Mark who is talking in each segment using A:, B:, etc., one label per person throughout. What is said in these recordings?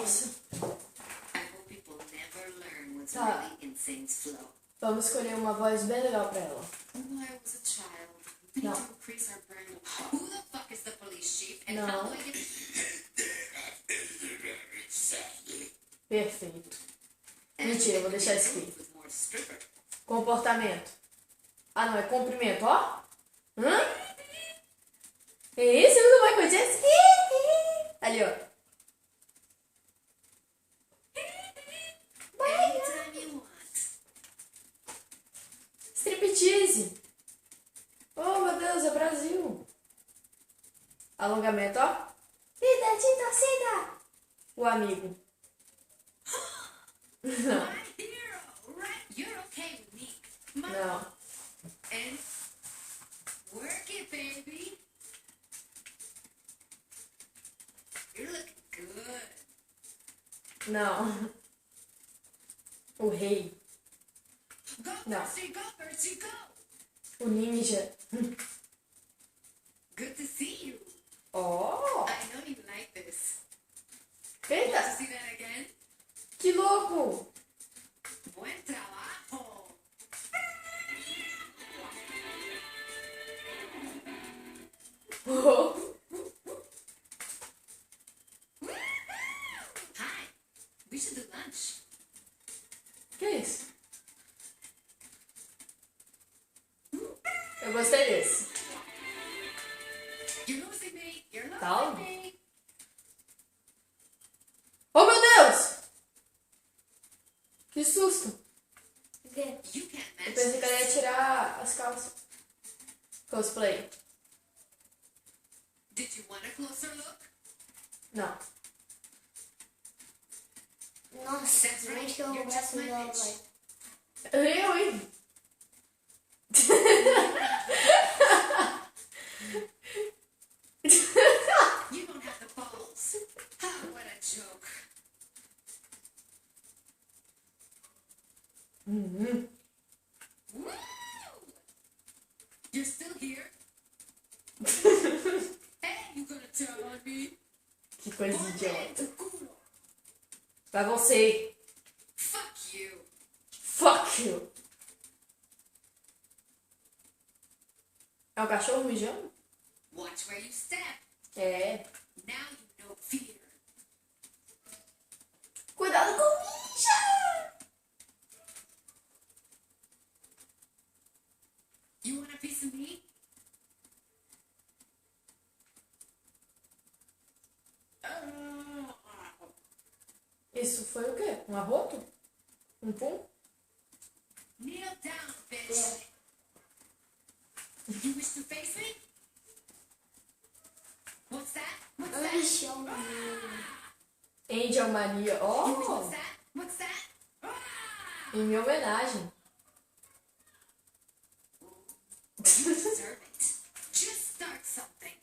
A: Nossa. Tá. Vamos escolher uma voz bem legal pra ela. Não. Não. Perfeito. Mentira, eu vou deixar isso aqui. Comportamento. Ah, não, é comprimento, ó. Hã? É isso? Você não vai curtir? Ali, ó. Striptease. Oh, meu Deus, é Brasil. Alongamento, ó. Vida de torcida. O amigo. Não. Não.
B: Work it, baby. You're looking good.
A: Não. O rei.
B: Go,
A: Não.
B: Percy, go, Percy, go.
A: O ninja.
B: Good to see you.
A: Oh.
B: I know you like this. Want to
A: Eita.
B: see that again?
A: Que louco.
B: Buen trabajo.
A: Oh.
B: Hi. We should do lunch.
A: Que isso? Eu gostei desse.
B: You're losing me. You're losing
A: Calma.
B: me.
A: Oh, meu Deus. Que susto.
B: You can't
A: Eu
B: match
A: pensei que ela ia
B: this.
A: tirar as calças. Cosplay.
B: Did you want a closer look?
A: Não.
C: Nossa,
B: That's right.
C: onde que eu
B: You're just
C: gosto
B: my
C: dela,
B: bitch.
C: vai?
A: Eu, hein?
B: You don't have the balls. Ah, what a joke.
A: Uhum.
B: Woo! You're still here? Hey, you gonna tell on me?
A: Que coisa
B: Ponte
A: idiota.
B: tu culo.
A: Pra você.
B: Fuck you.
A: Fuck you. É um cachorro mijando?
B: Watch where you step.
A: É.
B: Now you know fear.
A: Cuidado com o ninja.
B: You want a piece of me?
A: Isso foi o quê? Um arroto? Um pum?
B: Kneel down, bitch. You wish to face me? What's that? What's that?
C: Anjo,
A: Angel Maria.
B: What's
A: Oh!
B: that? What's that?
A: Em minha homenagem.
B: You deserve it. Just start something.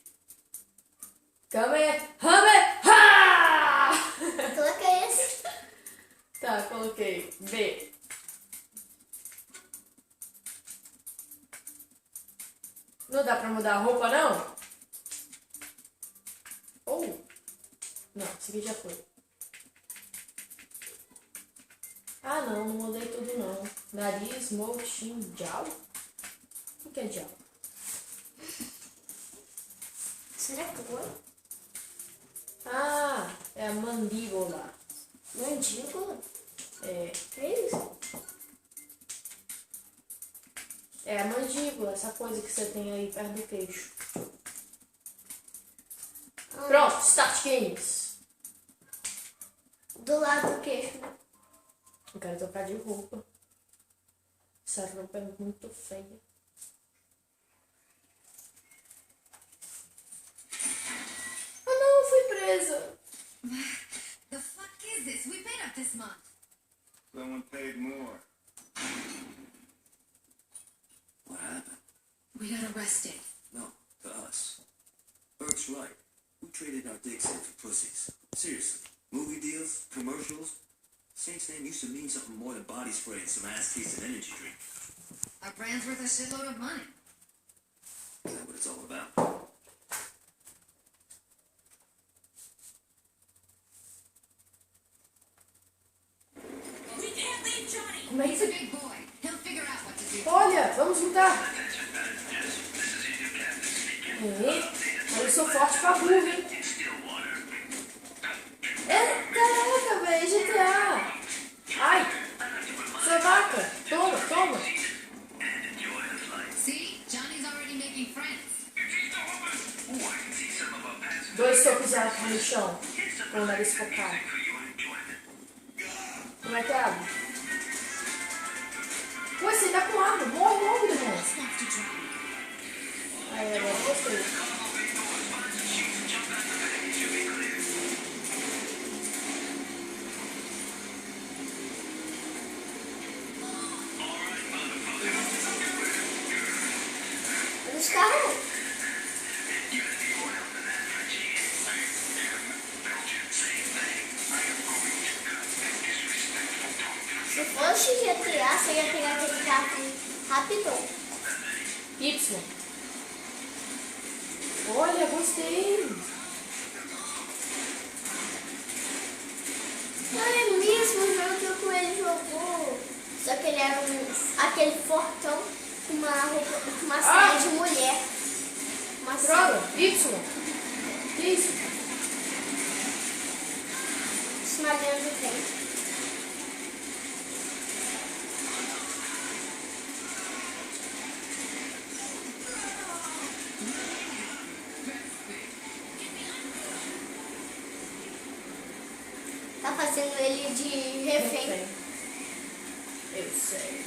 A: Kame! Hame! Ha!
C: coloca esse.
A: Tá, coloquei. B. Não dá pra mudar a roupa, não? Ou? Não, esse aqui já foi. Ah, não, não mudei tudo, não. Nariz, motion, jaw? O que é jaw?
C: Será que foi?
A: Ah, é a mandíbula.
C: Mandíbula?
A: É,
C: Que isso?
A: é a mandíbula, essa coisa que você tem aí perto do queixo.
C: Ah,
A: Pronto, Start Games.
C: do lado do queixo, né?
A: Eu quero trocar de roupa. Essa roupa é muito feia. Ah não, fui presa.
B: The fuck is this? We paid up this month.
D: Someone paid more.
E: What happened?
B: We got arrested.
E: No, to us. Burke's right. We traded our dicks in for pussies. Seriously. Movie deals, commercials. Saint's name used to mean something more than body spray and some ass-tasting energy drink.
B: Our brand's worth a shitload of money.
E: Is that what it's all about?
A: Como é
B: He's a
A: que...
B: big boy. He'll figure out what to do.
A: Olha, vamos lutar. Mas eu sou forte pra burro, hein? Caraca, velho, GTA. Ai, sua vaca. Toma, toma.
B: See? Johnny's already making friends.
A: 2 socos e ela cai no chão. Com o nariz focado. Como é que abre? Pô, você ainda com arma. Morre logo, irmão.
B: Snaps to Johnny.
A: Aí, agora gostei.
C: Os carros. Se fosse GTA, você ia pegar aquele carro rapidão.
A: Y. Olha, gostei.
C: É mesmo o jogo que o Coelho jogou. Só que ele era aquele fortão com uma roupa, com uma saia de mulher. Uma
A: Droga,
C: saia.
A: Y. Que isso?
C: Esmagando o tempo. Tá fazendo ele de refém.
A: Eu sei.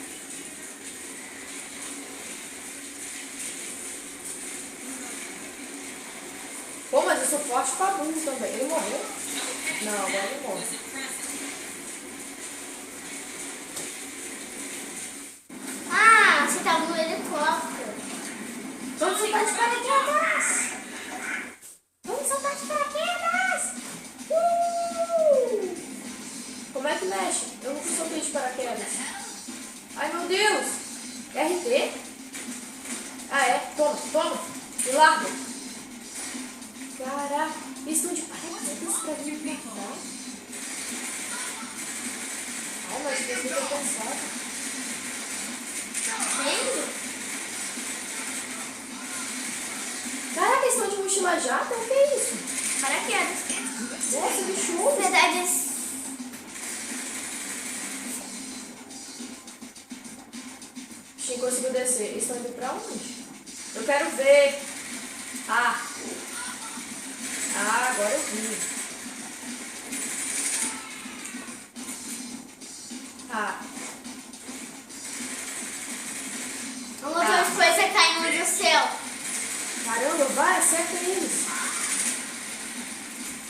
A: Pô, mas eu sou forte pra burro também. Ele morreu? Não, agora ele morre.
C: Ah, você tava no helicóptero.
A: Vamos
C: Saltar de paraquedas! Vamos saltar de paraquedas!
A: Como é que mexe? Eu nunca soltei de paraquedas. Ai, meu Deus! RT? Ah, é? Toma, toma. Me larga. Caraca, eles estão de paraquedas pra vir me matar. Ai, mas eu devia ter pensado.
C: Vendo?
A: Caraca, eles estão de mochila jata? O que é isso?
C: Paraquedas.
A: Nossa, que
C: Na
A: show!
C: verdade,
A: Quem conseguiu descer? Eles estão indo pra onde? Eu quero ver. Ah, agora eu vi. Ah,
C: vamos ver as coisas caindo do céu.
A: caramba, vai, acerta eles.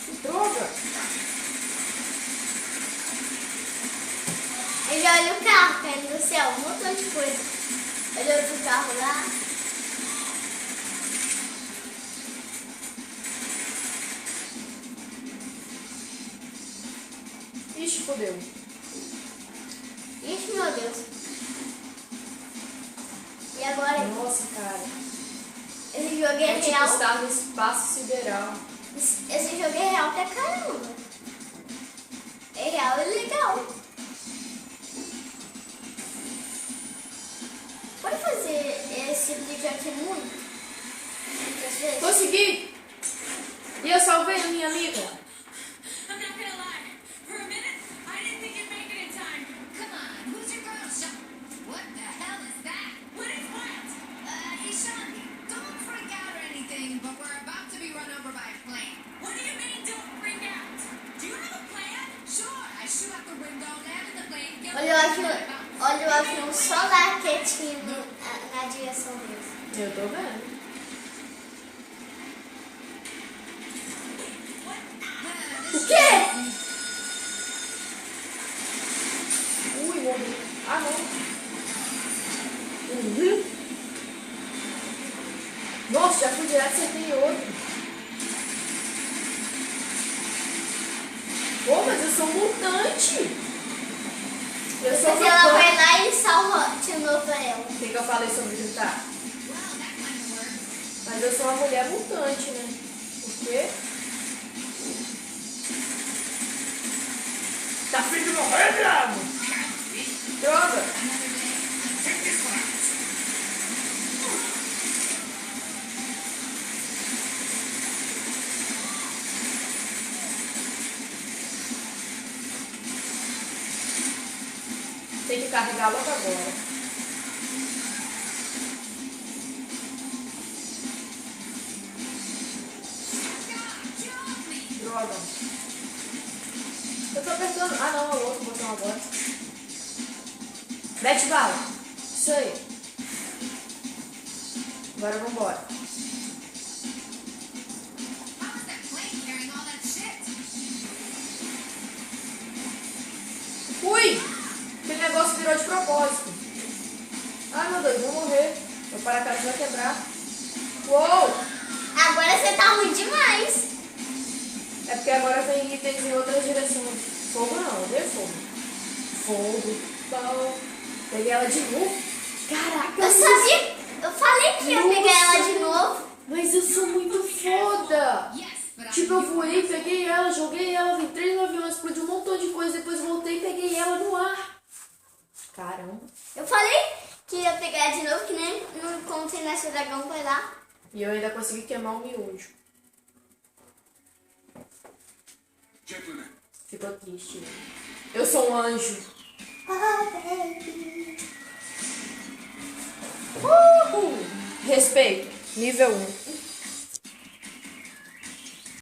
A: Que droga.
C: Ele olha o carro caindo do céu, um montão de coisa. Olha outro carro lá.
A: Ixi, fodeu.
C: Ixi, meu Deus. E agora?
A: Nossa, cara.
C: Esse jogo
A: É
C: é
A: tipo
C: real.
A: estar no espaço sideral.
C: Esse jogo é real pra caramba. É real e legal. Pode fazer esse vídeo aqui muitas vezes?
A: Consegui! E eu salvei a minha amiga.
B: I'm not gonna lie. For a minute, I didn't think you'd make it in time. Come on, who's your girl, Sean? What the hell is that? What is what? Hey, Sean, don't freak out or anything, but we're about to be run over by a plane. What do you mean, don't freak out? Do you have a plan? Sure, I shoot out the window, land in the plane, get
C: Olha o avião só lá quietinho na direção deles.
A: Eu tô vendo. O quê? Ui, morri. Ah, não. Uhum. Nossa, já fui direto, acertei outro. Pô, mas eu sou mutante. Eu sou
C: Mas ela vai
A: mutante.
C: lá e salva de novo ela.
A: O que eu falei sobre juntar?
B: Well, that kind of works.
A: Mas eu sou uma mulher mutante, né? Por quê? Tá frio de morrer, viado! Droga! Tem que carregar logo agora. Droga. Eu tô apertando. Ah não, é o outro botão agora. Mete bala. Isso aí. Agora vambora.
B: How was that plane carrying all that shit?
A: Ui! Aquele negócio virou de propósito. Ai meu Deus, vou morrer. Meu paraquedas vai quebrar. Uou!
C: Agora você tá ruim demais.
A: É porque agora tem itens em outras direções. Fogo não, odeio fogo. Fogo, pau. Peguei ela de novo. Caraca,
C: Eu sabia. Eu falei que ia pegar ela de novo.
A: Mas eu sou muito foda.
B: Yes, but
A: Tipo, eu voei, peguei ela, joguei ela, entrei no avião, explodiu um montão de coisa, depois voltei e peguei ela no ar. Caramba.
C: Eu falei que ia pegar de novo, que nem no Encontro Nesse Dragão vai lá.
A: E eu ainda consegui queimar o miojo.
D: Gentlemen,
A: Ficou triste. Eu sou um anjo. Respeito. Nível 1.